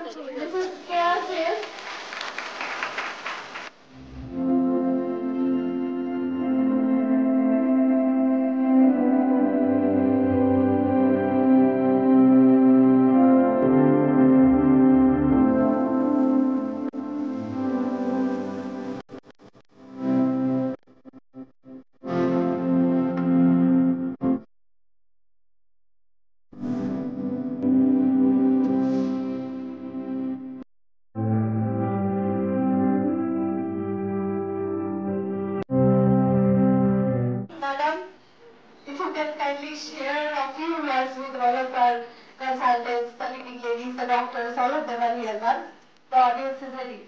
This is chaos. Madam, if you can kindly share a few words with all of our consultants, the leading ladies, the doctors, all of them are here, ma'am. The audience is ready.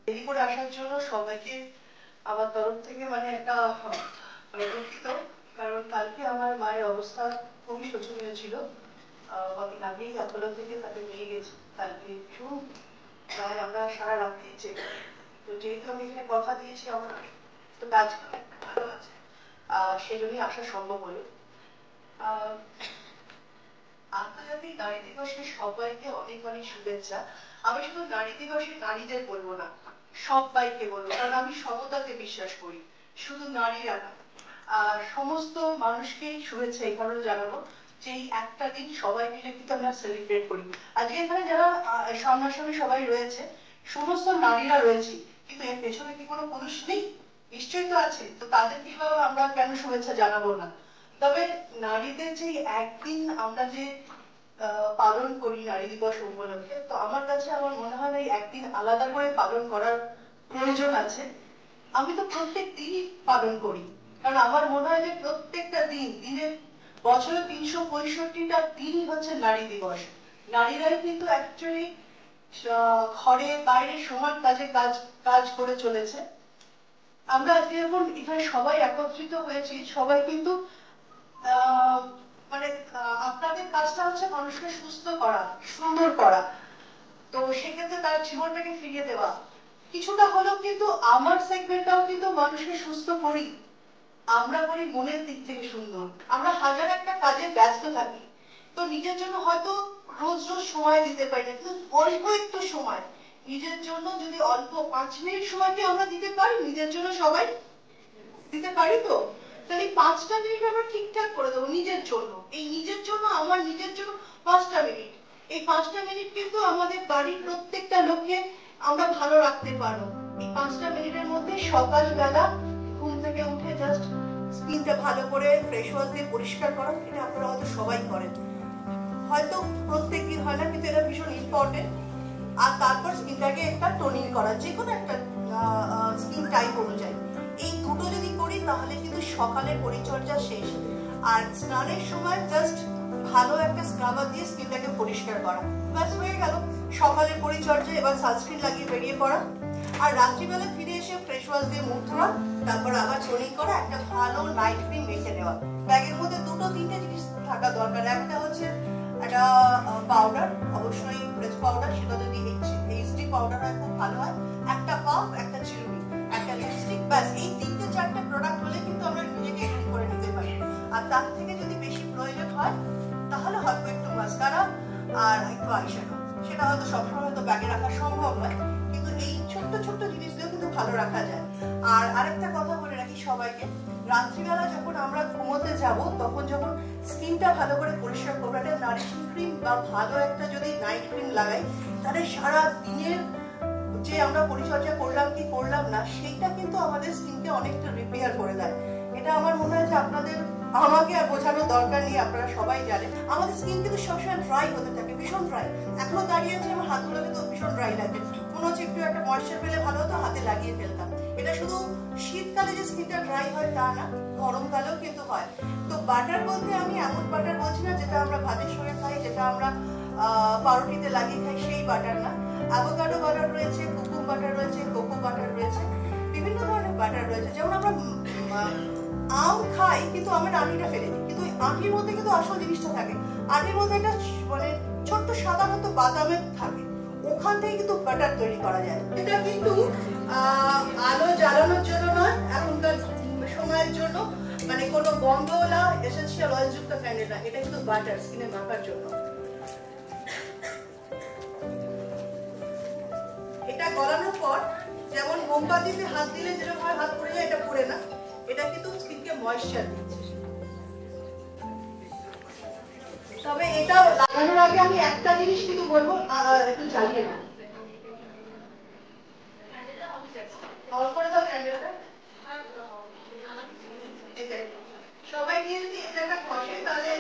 দেরি করে আসার জন্য সবাইকে আমার তরফ থেকে একটা দুঃখিত, কারণ কালকে আমার মায়ের অবস্থা খুবই শোচনীয় ছিল। কদিন আগেই অ্যাপোলো থেকে তাকে নিয়ে গেছি, কালকে ভীষণ প্রায় আমরা সারা রাত্রি চেক। তো যেহেতু আমি এখানে কথা দিয়েছি আমার তো কাজ ভালো আছে, সেই জন্যই আসা সম্ভব হলো। আন্তর্জাতিক নারী দিবসে সবাইকে অনেক অনেক শুভেচ্ছা। আমি শুধু নারী দিবসে নারীদের বলবো না, সবাইকে বলবো, কারণ আমি সমতাতে বিশ্বাস করি, শুধু নারীরা না, সমস্ত মানুষকেই শুভেচ্ছা এই কারণে জানাবো যে এই একটা দিন সবাই মিলে কিন্তু আমরা সেলিব্রেট করি। আজকে এখানে যারা সামনাসামনি সবাই রয়েছে সমস্ত নারীরা রয়েছে, কিন্তু এর পেছনে কি কোনো পুরুষ নেই? নিশ্চয়ই তো আছে। তো তাদের কিভাবে আমরা কেন শুভেচ্ছা জানাবো না? তবে নারীদের যে একদিন আমরা যে পালন করি নারী দিবস উপলক্ষে, তো আমার কাছে আমার মনে হয় এই একদিন আলাদা করে পালন করার প্রয়োজন আছে। আমি তো প্রত্যেক দিনই পালন করি, কারণ আমার মনে হয় যে প্রত্যেকটা দিনের বছরে 365টা দিনই হচ্ছে নারী দিবস। নারীরাই কিন্তু অ্যাকচুয়ালি ঘরে বাইরে সমান কাজ করে চলেছে। আমরা আজকে যখন এখানে সবাই একত্রিত হয়েছি, সবাই কিন্তু আপনাদের কাজটা হচ্ছে মানুষকে সুস্থ করা, সুন্দর করা। তো সেক্ষেত্রে তার জীবনটাকে ফিরিয়ে দেওয়া কিছুটা হলেও, কিন্তু আমার সেগমেন্টটাও কিন্তু মানুষকে সুস্থ করি। আমরা করি মনের দিক থেকে সুন্দর। আমরা হাজার একটা কাজে ব্যস্ত থাকি, তো নিজের জন্য হয়তো রোজ রোজ সময় দিতে পারি না, কিন্তু অল্প একটু সময় নিজের জন্য যদি অল্প 5 মিনিট সময়কে আমরা দিতে পারি নিজের জন্য, সবাই দিতে পারি তো, তাহলে 5টা মিনিট আমরা ঠিকঠাক করে দেবো নিজের জন্য। এই নিজের জন্য, আমার নিজের জন্য 5টা মিনিট, এই 5টা মিনিট কিন্তু আমাদের বাড়ির প্রত্যেকটা লোককে আমরা ভালো রাখতে পারবো। এই 5টা মিনিটের মধ্যে সকালবেলা ঘুম থেকে উঠে জাস্ট স্কিনটা ভালো করে ফ্রেশ ওয়াশ দিয়ে পরিষ্কার করা, এটা আপনারা হয়তো সবাই করেন, হয়তো প্রত্যেক দিন হয় না, কিন্তু এটা ভীষণ ইম্পর্টেন্ট। আর তারপর স্কিনটাকে একটা টোনিং করা, যে কোনো একটা স্কিন টাইপ অনুযায়ী এই দুটো যদি করি তাহলে কিন্তু সকালের পরিচর্যা শেষ। আর স্নানের সময় জাস্ট ভালো একটা স্ক্রাবার দিয়ে স্কিনটাকে পরিষ্কার করা, ব্যাস হয়ে গেল সকালের পরিচর্যা। এবার সানস্ক্রিন লাগিয়ে বেরিয়ে পড়া, আর রাত্রিবেলা ফিরে এসে ফ্রেশ ওয়াশ দিয়ে মুখ ধোয়া, তারপর আবার টোনিং করা, একটা ভালো নাইট ক্রিম মেখে নেওয়া। ব্যাগের মধ্যে 2-3টে জিনিস থাকা দরকার। একটা হচ্ছে একটা পাউডার, অবশ্যই ফ্রেশ পাউডার, সেটা যদি এইচডি পাউডার হয় খুব ভালো হয়, একটা পাফ, একটা চিরুনি, একটা লিপস্টিক, ব্যাস এই 3-4টে প্রোডাক্ট হলে কিন্তু আমরা নিজেকে এডিট করে নিতে পারি। আর তার থেকে যদি বেশি প্রয়োজন হয় তাহলে হয়তো একটু মাস্কারা আর একটু আইশ্যাডো, সেটা হয়তো সবসময় হয়তো ব্যাগে রাখা সম্ভব নয়, কিন্তু এই ছোট্ট ছোট্ট জিনিসগুলো কিন্তু ভালো রাখা যায়। আর আরেকটা কথা বলে রাখি সবাইকে, রাত্রিবেলা যখন আমরা ঘুমোতে যাব তখন যখন স্কিনটা ভালো করে পরিষ্কার করবো, একটা নারিশিং ক্রিম বা ভালো একটা যদি নাইট ক্রিম লাগাই, তাহলে সারা দিনের যে আমরা পরিচর্যা করলাম কি করলাম না সেইটা কিন্তু আমাদের স্কিনকে অনেকটা রিপেয়ার করে দেয়। এটা আমার মনে হয় যে আপনাদের আমাকে আর বোঝানোর দরকার নেই, আপনারা সবাই জানেন আমাদের স্কিন কিন্তু সবসময় ড্রাই হতে থাকে, ভীষণ ড্রাই। এখনো দাঁড়িয়ে আছে আমার হাতগুলোকে তো ভীষণ ড্রাই লাগে, মনে হচ্ছে একটু একটা ময়েশ্চার পেলে ভালো হতো, হাতে লাগিয়ে ফেলতাম। এটা শুধু শীতকালে যে স্কিনটা ড্রাই হয় তা না, গরমকালেও কিন্তু হয়। তো বাটার বলতে আমি এমন বাটার বলছি না যেটা আমরা ভাতের সঙ্গে খাই, যেটা আমরা পাউরুটিতে লাগিয়ে খাই, সেই বাটার না। অ্যাভোকাডো বাটার রয়েছে, কুকুম বাটার রয়েছে, কোকো বাটার রয়েছে, বিভিন্ন ধরনের বাটার রয়েছে। যেমন আমরা আম খাই কিন্তু আমের আটিটা ফেলে দিই, কিন্তু আটির মধ্যে কিন্তু আসল জিনিসটা থাকে। আটির মধ্যে একটা ছোট্ট সাদা মতো বাদামের থাকে, ওখান থেকে কিন্তু বাটার তৈরি করা যায়। এটা কিন্তু আলো জ্বালানোর জন্য নয়, এখনকার সময় গন্ধওয়ালা এসেনশিয়াল অয়েল যুক্ত ক্যান্ডেল না, এটা কিন্তু বাটার স্কিনে মাখার জন্য। এটা গলানোর পর যেমন মোমবাতিতে হাত দিলে যেরকম হয় হাত পড়ে যায়, এটা পড়ে না, এটা কিন্তু স্কিনকে ময়েশ্চার দিচ্ছে। তবে এটা লাগানোর আগে আমি একটা জিনিস কিন্তু বলবো, একটু জ্বালিয়ে নাও, অন করে দাও ক্যান্ডেলটা। সবাই নিয়ে যদি এই জায়গা বসে তাহলে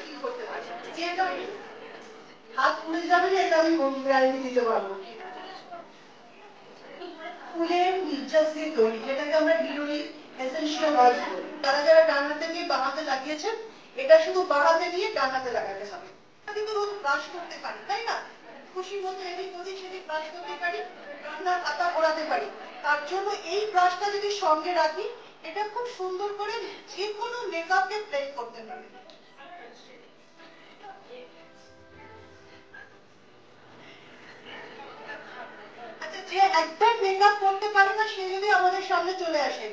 কি করতে পারে, হাত পুড়ে যাবে না, এটা আমি গ্যারান্টি দিতে পারবো। ফুলের নির্যাস দিয়ে তৈরি, যেটাকে আমরা ডিরোলি এসেনশিয়াল অয়েল বলি। তারা যারা ডান হাতে দিয়ে বাঁ হাতে লাগিয়েছেন, এটা শুধু বাঁ হাতে দিয়ে ডান হাতে লাগাতে হবে। কিন্তু রোজ ব্রাশ করতে পারি, তাই না? খুশি মতো এদিক ওদিক সেদিক ব্রাশ করতে পারি, রান্নার পাতা ঘোরাতে পারি। তার জন্য এই ব্রাশটা যদি সঙ্গে রাখি, এটা খুব সুন্দর করে যে কোনো মেকআপকে ব্লেন্ড করতে পারে। আচ্ছা, যে একদম মেকআপ করতে পারে না সে যদি আমাদের সামনে চলে আসে,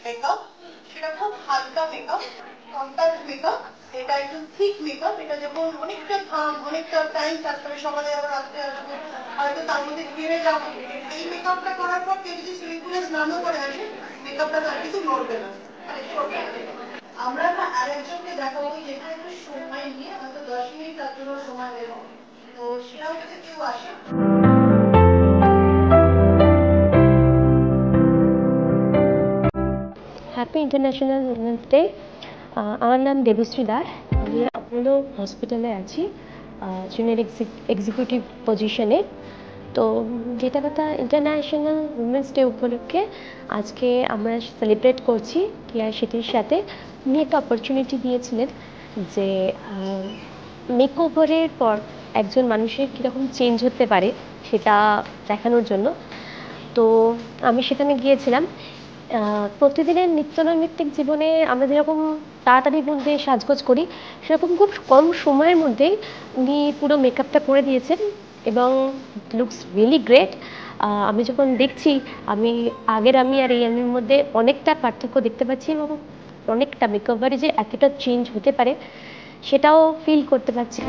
মেকআপ সেটা খুব হালকা মেকআপ, কম্প্যাক্ট মেকআপ। এটা একটু থিক মেকআপ, এটা যেমন অনেকটা ঘাম, অনেকটা টাইম থাকতে হবে, সকালে আবার রাত্রে আসবো, হয়তো তার মধ্যে ঘিরে যাবো। এই মেকআপটা করার পর কেউ যদি সুইমিং পুলে স্নানও করে আসে, মেকআপটা তার কিছু নড়বে না, মানে সরবে না। আমরা না আরেকজনকে দেখাবো, যেটা একটু সময় নিয়ে হয়তো 10 মিনিট তার জন্য সময় নেব, তো সেটাও যদি কেউ আসে। Happy international women's day. আমার নাম দেবশ্রী দাস, আমি অ্যাপোলো হসপিটালে আছি জুনিয়র এক্সিকিউটিভ পজিশনে। তো যেটা কথা, ইন্টারন্যাশনাল উইমেন্স ডে উপলক্ষে আজকে আমরা সেলিব্রেট করছি কেয়া শেঠির সাথে। উনি একটা অপরচুনিটি দিয়েছিলেন যে মেকওভারের পর একজন মানুষের কীরকম চেঞ্জ হতে পারে সেটা দেখানোর জন্য। তো আমি সেখানে গিয়েছিলাম। প্রতিদিনের নিত্যনৈমিত্তিক জীবনে আমরা যেরকম তাড়াতাড়ির মধ্যে সাজগোজ করি, সেরকম খুব কম সময়ের মধ্যেই উনি পুরো মেকআপটা করে দিয়েছেন এবং লুকস রিয়েলি গ্রেট। আমি যখন দেখছি, আমি আর এই আমির মধ্যে অনেকটা পার্থক্য দেখতে পাচ্ছি এবং অনেকটা মেকওভারে যে এতটা চেঞ্জ হতে পারে সেটাও ফিল করতে পারছি।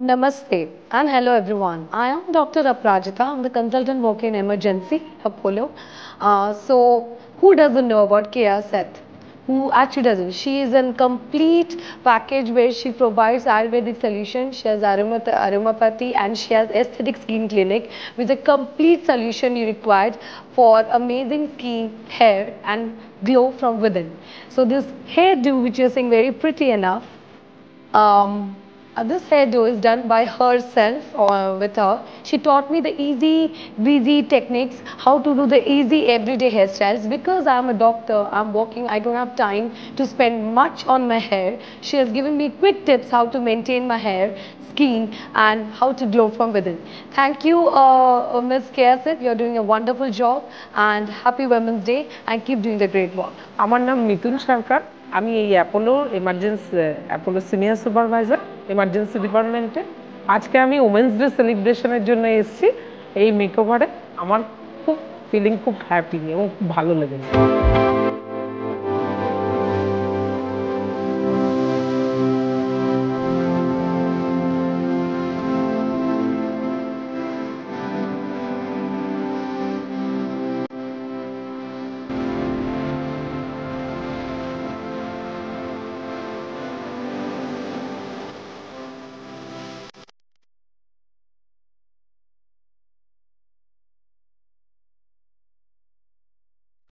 Namaste and hello everyone. I am Dr. Aprajita. I'm the consultant working in emergency Apollo. So who doesn't know about Kia Seth? Who actually doesn't? She is a complete package where she provides Ayurvedic solution. She has aromatherapy and she has aesthetic skin clinic with a complete solution you required for amazing skin, hair and glow from within. So this hairdo which you're seeing very pretty enough, this hairdo is done by herself with her. She taught me the easy breezy techniques, how to do the easy everyday hairstyles. Because I'm a doctor, I'm working, I don't have time to spend much on my hair. She has given me quick tips how to maintain my hair, skin and how to glow from within. Thank you Ms. Keasit, you're doing a wonderful job and happy Women's Day and keep doing the great work. আমার নাম মিতুল সরকার, আমি এই Apollo senior supervisor emergency ডিপার্টমেন্টে। আজকে আমি women's day সেলিব্রেশনের জন্য এসেছি। এই মেকওভারে আমার খুব হ্যাপি এবং খুব ভালো লেগেছে।